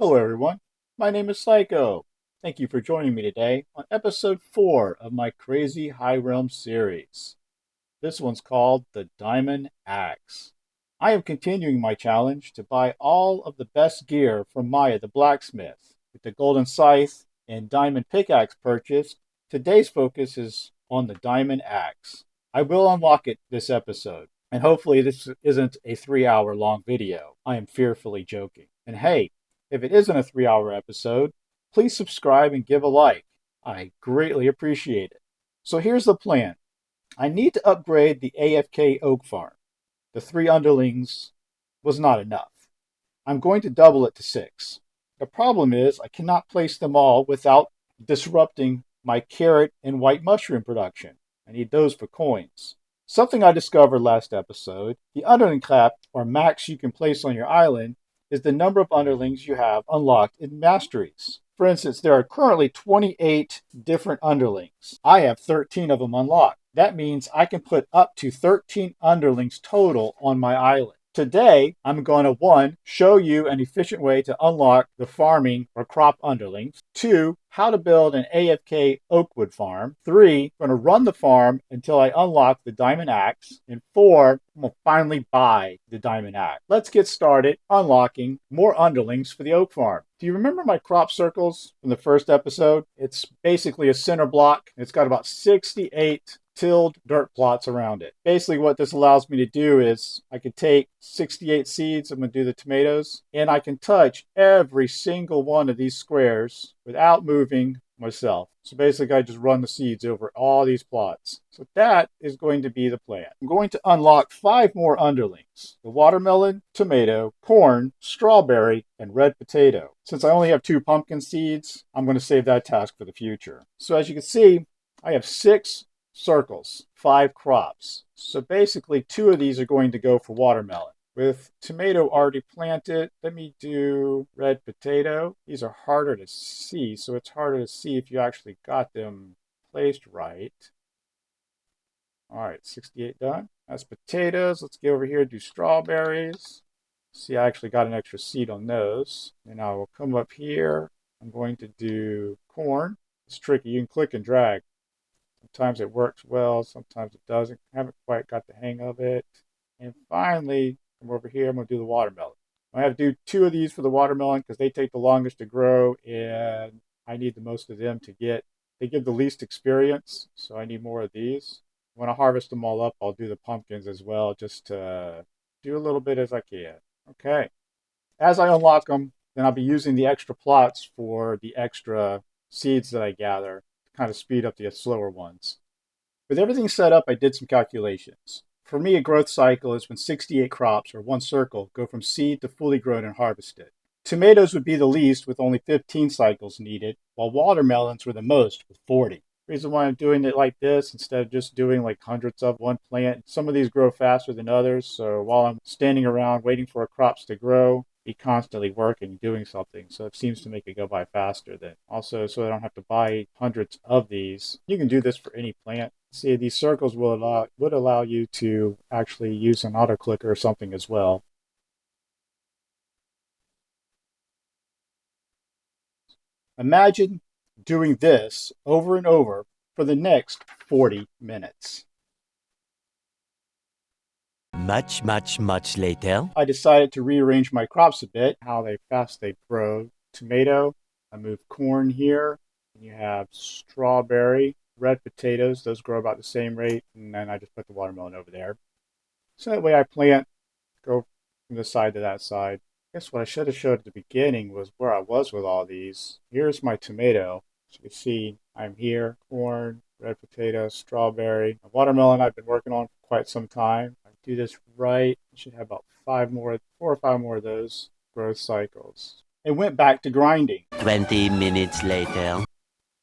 Hello, everyone. My name is Psycho. Thank you for joining me today on episode 4 of my Crazy High Realm series. This one's called the Diamond Axe. I am continuing my challenge to buy all of the best gear from Maya the blacksmith. With the golden scythe and diamond pickaxe purchased, today's focus is on the Diamond Axe. I will unlock it this episode, and hopefully this isn't a 3-hour long video. I am fearfully joking. And hey, if it isn't a 3-hour episode, please subscribe and give a like. I greatly appreciate it. So here's the plan. I need to upgrade the AFK oak farm. The 3 underlings was not enough. I'm going to double it to 6. The problem is I cannot place them all without disrupting my carrot and white mushroom production. I need those for coins. Something I discovered last episode, the underling cap, or max you can place on your island, is the number of underlings you have unlocked in masteries. For instance, there are currently 28 different underlings. I have 13 of them unlocked. That means I can put up to 13 underlings total on my island. Today, I'm going to 1. Show you an efficient way to unlock the farming or crop underlings. 2. How to build an AFK oakwood farm. 3. I'm going to run the farm until I unlock the diamond axe. And 4. I'm going to finally buy the diamond axe. Let's get started unlocking more underlings for the oak farm. Do you remember my crop circles from the first episode? It's basically a center block. It's got about 68 tilled dirt plots around it. Basically what this allows me to do is I can take 68 seeds, I'm going to do the tomatoes, and I can touch every single one of these squares without moving myself. So basically I just run the seeds over all these plots. So that is going to be the plan. I'm going to unlock 5 more underlings. The watermelon, tomato, corn, strawberry, and red potato. Since I only have 2 pumpkin seeds, I'm going to save that task for the future. So as you can see, I have 6 circles, 5 crops. So basically 2 of these are going to go for watermelon. With tomato already planted, let me do red potato. These are harder to see, so it's harder to see if you actually got them placed right. All right, 68 done. That's potatoes. Let's get over here and do strawberries. See, I actually got an extra seed on those. And I will come up here. I'm going to do corn. It's tricky. You can click and drag. Sometimes it works well, sometimes it doesn't. I haven't quite got the hang of it. And finally, come over here, I'm going to do the watermelon. I have to do 2 of these for the watermelon because they take the longest to grow and I need the most of them to get. They give the least experience, so I need more of these. When I harvest them all up, I'll do the pumpkins as well, just to do a little bit as I can. Okay. As I unlock them, then I'll be using the extra plots for the extra seeds that I gather, kind of speed up the slower ones. With everything set up, I did some calculations. For me, a growth cycle is when 68 crops, or 1 circle, go from seed to fully grown and harvested. Tomatoes would be the least, with only 15 cycles needed, while watermelons were the most, with 40. The reason why I'm doing it like this, instead of just doing like hundreds of one plant, some of these grow faster than others, so while I'm standing around waiting for crops to grow, be constantly working, doing something. So it seems to make it go by faster. Then also, so I don't have to buy hundreds of these. You can do this for any plant. See, these circles would allow you to actually use an auto clicker or something as well. Imagine doing this over and over for the next 40 minutes. Much later. I decided to rearrange my crops a bit, how fast they grow. Tomato, I moved corn here. And you have strawberry, red potatoes. Those grow about the same rate. And then I just put the watermelon over there. So that way I plant, go from this side to that side. I guess what I should have showed at the beginning was where I was with all these. Here's my tomato. As you can see, I'm here, corn, red potato, strawberry. A watermelon I've been working on for quite some time. I do this right. I should have about 4 or 5 more of those growth cycles. It went back to grinding. 20 minutes later. Look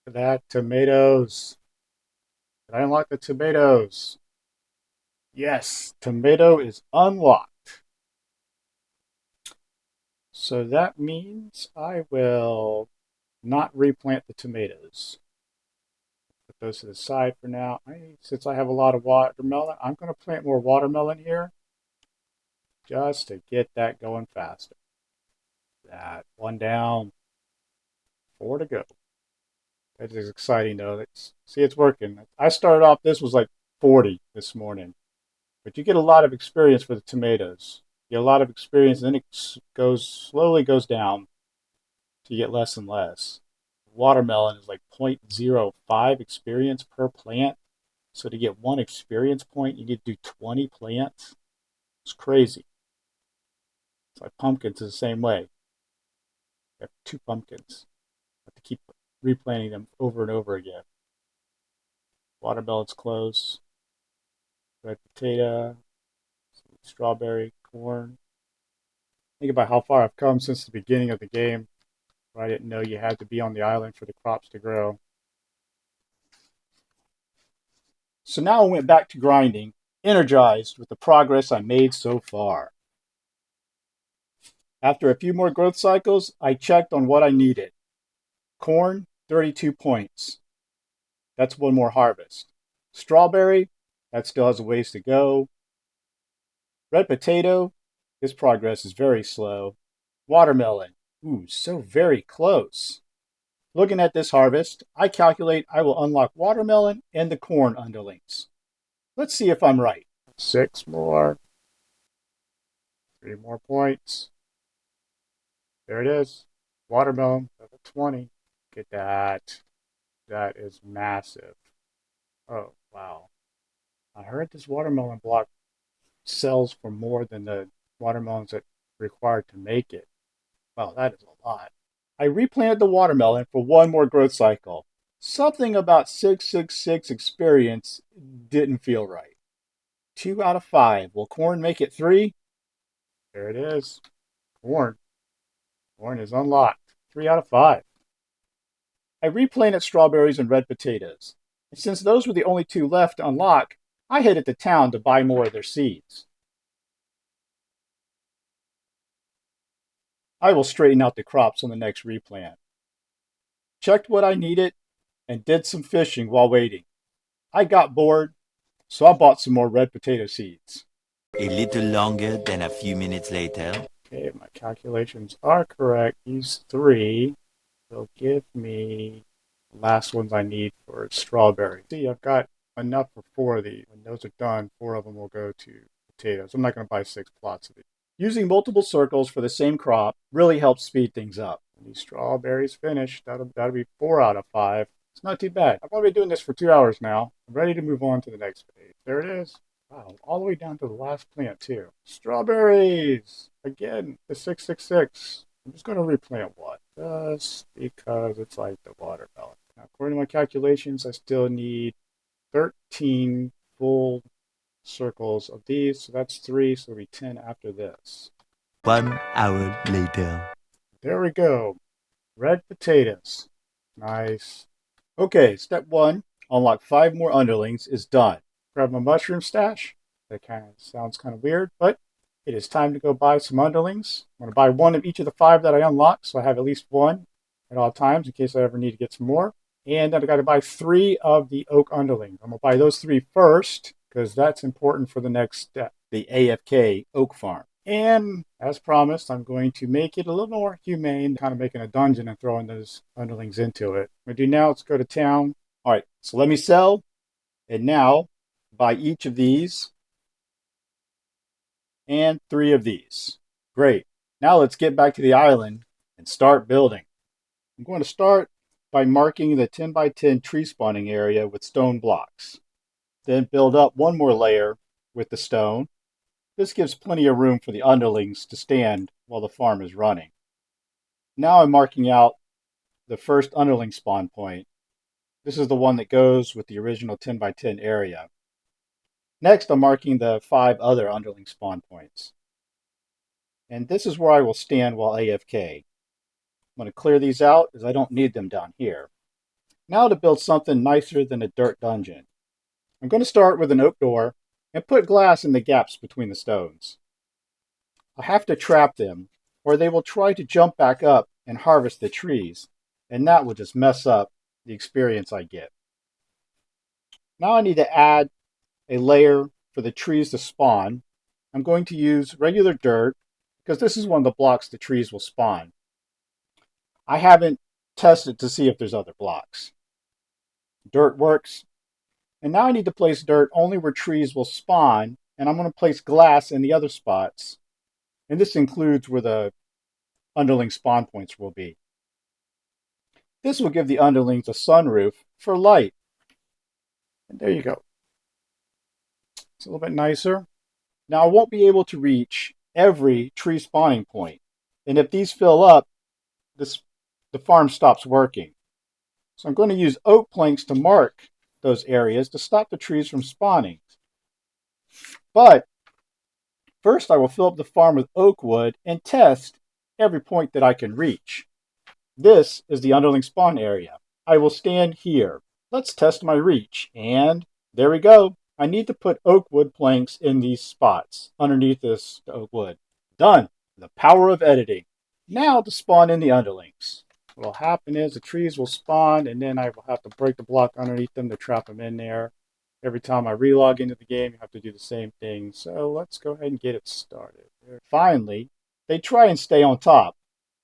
at that, tomatoes. Did I unlock the tomatoes? Yes, tomato is unlocked. So that means I will not replant the tomatoes. Put those to the side for now. Since I have a lot of watermelon, I'm going to plant more watermelon here just to get that going faster. That one down, four to go. That is exciting though. See, it's working. I started off, this was like 40 this morning, but you get a lot of experience for the tomatoes. You get a lot of experience, and then it slowly goes down to get less and less. Watermelon is like 0.05 experience per plant. So to get one experience point, you need to do 20 plants. It's crazy. It's like pumpkins is the same way. You have two pumpkins. You have to keep replanting them over and over again. Watermelon's close. Red potato, strawberry, corn. Think about how far I've come since the beginning of the game, where I didn't know you had to be on the island for the crops to grow. So now I went back to grinding, energized with the progress I made so far. After a few more growth cycles, I checked on what I needed. Corn, 32 points. That's one more harvest. Strawberry, that still has a ways to go. Red potato, his progress is very slow. Watermelon, ooh, so very close. Looking at this harvest, I calculate I will unlock watermelon and the corn underlings. Let's see if I'm right. Six more. Three more points. There it is. Watermelon, level 20. Get that. That is massive. Oh, wow. I heard this watermelon block sells for more than the watermelons that are required to make it. Wow, that is a lot. I replanted the watermelon for one more growth cycle. Something about 666 experience didn't feel right. 2 out of 5. Will corn make it 3? There it is. Corn. Corn is unlocked. 3 out of 5. I replanted strawberries and red potatoes. And since those were the only two left to unlock, I headed to town to buy more of their seeds. I will straighten out the crops on the next replant. Checked what I needed and did some fishing while waiting. I got bored, so I bought some more red potato seeds. A little longer than a few minutes later. Okay, my calculations are correct. These three will give me the last ones I need for strawberry. See, I've got enough for 4 of these. When those are done, 4 of them will go to potatoes. I'm not going to buy 6 plots of these. Using multiple circles for the same crop really helps speed things up. When these strawberries finish, that'll be 4 out of 5. It's not too bad. I've only been doing this for 2 hours now. I'm ready to move on to the next phase. There it is. Wow, all the way down to the last plant too. Strawberries! Again, the 666. I'm just going to replant one, just because it's like the watermelon. Now, according to my calculations, I still need 13 full circles of these, so that's 3, so it'll be 10 after this. 1 hour later. There we go. Red potatoes. Nice. Okay, step 1, unlock 5 more underlings, is done. Grab my mushroom stash. That kind of sounds kind of weird, but it is time to go buy some underlings. I'm going to buy 1 of each of the 5 that I unlocked, so I have at least 1 at all times in case I ever need to get some more. And then I got to buy 3 of the oak underlings. I'm going to buy those 3 first because that's important for the next step, the AFK oak farm. And as promised, I'm going to make it a little more humane, kind of making a dungeon and throwing those underlings into it. What I'm going to do now, let's go to town. All right, so let me sell. And now, buy each of these and 3 of these. Great. Now let's get back to the island and start building. I'm going to start by marking the 10 by 10 tree spawning area with stone blocks. Then build up 1 more layer with the stone. This gives plenty of room for the underlings to stand while the farm is running. Now I'm marking out the first underling spawn point. This is the one that goes with the original 10 by 10 area. Next, I'm marking the 5 other underling spawn points. And this is where I will stand while AFK. I'm going to clear these out as I don't need them down here. Now to build something nicer than a dirt dungeon. I'm going to start with an oak door and put glass in the gaps between the stones. I have to trap them, or they will try to jump back up and harvest the trees, and that will just mess up the experience I get. Now I need to add a layer for the trees to spawn. I'm going to use regular dirt because this is one of the blocks the trees will spawn. I haven't tested to see if there's other blocks. Dirt works. And now I need to place dirt only where trees will spawn, and I'm going to place glass in the other spots. And this includes where the underling spawn points will be. This will give the underlings a sunroof for light. And there you go. It's a little bit nicer. Now I won't be able to reach every tree spawning point. And if these fill up, the farm stops working. So I'm going to use oak planks to mark those areas to stop the trees from spawning. But first I will fill up the farm with oak wood and test every point that I can reach. This is the underling spawn area. I will stand here. Let's test my reach. And there we go. I need to put oak wood planks in these spots underneath this oak wood. Done. The power of editing. Now to spawn in the underlings. What will happen is the trees will spawn, and then I will have to break the block underneath them to trap them in there. Every time I relog into the game, you have to do the same thing. So let's go ahead and get it started. Finally, they try and stay on top,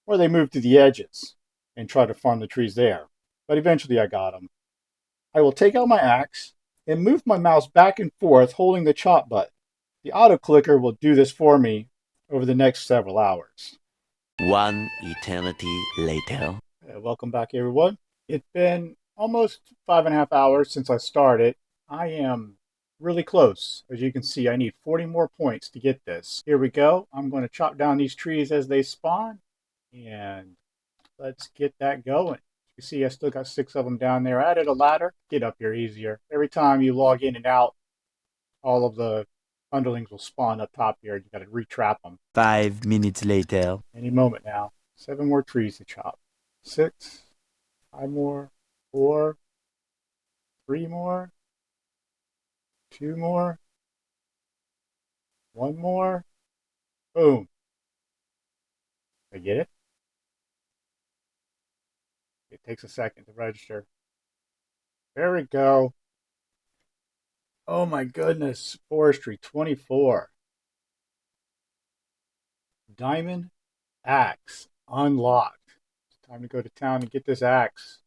or they move to the edges and try to farm the trees there. But eventually I got them. I will take out my axe and move my mouse back and forth holding the chop button. The auto clicker will do this for me over the next several hours. One eternity later. Welcome back, everyone. It's been almost 5.5 hours since I started. I am really close. As you can see, I need 40 more points to get this. Here we go. I'm going to chop down these trees as they spawn, and let's get that going. You see, I still got 6 of them down there. I added a ladder. Get up here easier. Every time you log in and out, all of the underlings will spawn up top here. You got to retrap them. 5 minutes later. Any moment now. 7 more trees to chop. 6, 5 more, 4, 3 more, 2 more, 1 more. Boom. I get it. It takes a second to register. There we go. Oh my goodness. Forestry 24. Diamond axe unlocked. It's time to go to town and get this axe.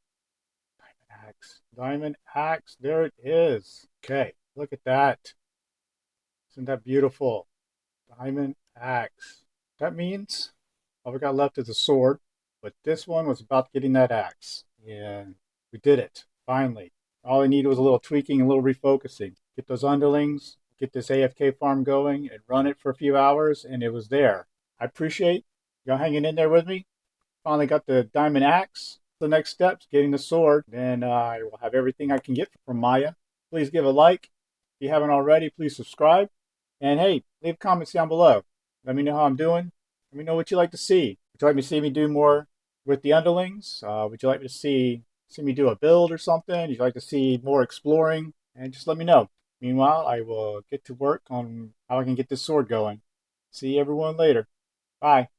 Diamond axe. Diamond axe. There it is. Okay, look at that. Isn't that beautiful? Diamond axe. That means all we got left is a sword, but this one was about getting that axe. And we did it, finally. All I needed was a little tweaking and a little refocusing. Get those underlings, get this AFK farm going, and run it for a few hours, and it was there. I appreciate y'all hanging in there with me. Finally got the diamond axe. The next step's getting the sword. Then I will have everything I can get from Maya. Please give a like. If you haven't already, please subscribe. And hey, leave comments down below. Let me know how I'm doing. Let me know what you'd like to see. Would you like me to see me do more with the underlings? Would you like me to see me do a build or something? Would you like to see more exploring? And just let me know. Meanwhile, I will get to work on how I can get this sword going. See everyone later. Bye.